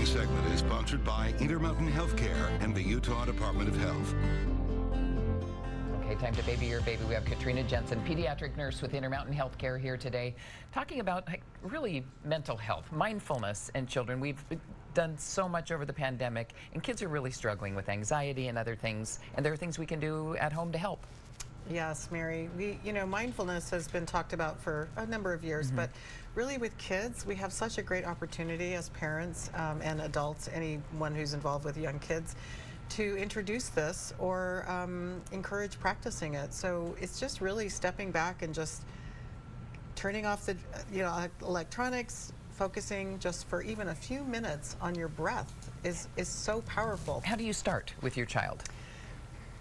segment is sponsored by Intermountain Healthcare and the Utah Department of Health. Okay, time to baby your baby. We have Katrina Jensen, pediatric nurse with Intermountain Healthcare here today, talking about really mental health, mindfulness in children. We've done so much over the pandemic, and kids are really struggling with anxiety and other things, and there are things we can do at home to help. Yes, Mary. Mindfulness has been talked about for a number of years, but really with kids, we have such a great opportunity as parents and adults, anyone who's involved with young kids, to introduce this or encourage practicing it. So it's just really stepping back and just turning off the electronics, focusing just for even a few minutes on your breath is so powerful. How do you start with your child?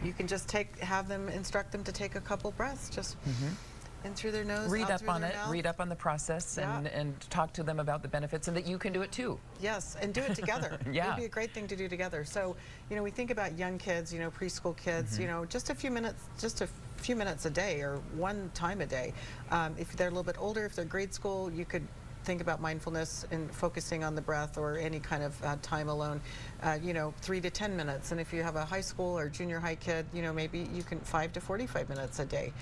You can just instruct them to take a couple breaths, just in through their nose, read out up through on their it, mouth. read up on the process, and talk to them about the benefits, and that you can do it too. Yes, and do it together. Yeah. It'd be a great thing to do together. So, we think about young kids, preschool kids, just a few minutes a day or one time a day. If they're a little bit older, if they're grade school, you could think about mindfulness and focusing on the breath or any kind of time alone, 3 to 10 minutes. And if you have a high school or junior high kid, maybe you can 5 to 45 minutes a day.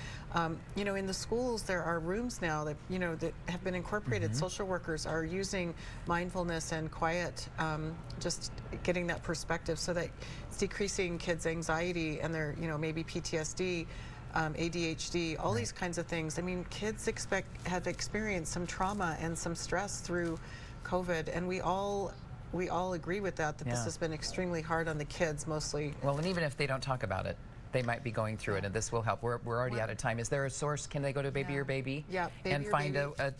In the schools, there are rooms now that, that have been incorporated. Social workers are using mindfulness and quiet, just getting that perspective so that it's decreasing kids' anxiety and their, maybe PTSD. ADHD, all these kinds of things. I mean, kids have experienced some trauma and some stress through COVID, and we all agree with that this has been extremely hard on the kids mostly. Well, and even if they don't talk about it, they might be going through it, and this will help. We're already out of time. Is there a source? Can they go to Baby Your Baby? Yeah, and find a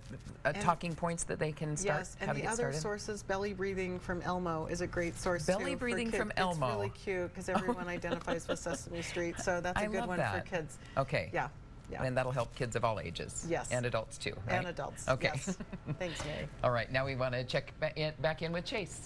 talking points that they can start? Yes, how and to the get other started? sources, belly breathing from Elmo is a great source Belly too, breathing for from kids. Elmo. It's really cute because everyone identifies with Sesame Street, so that's a good one for kids. Okay. Yeah. Yeah. And that'll help kids of all ages. Yes. And adults too, right? And adults. Okay. Yes. Thanks, Mary. All right, now we want to check back in with Chase.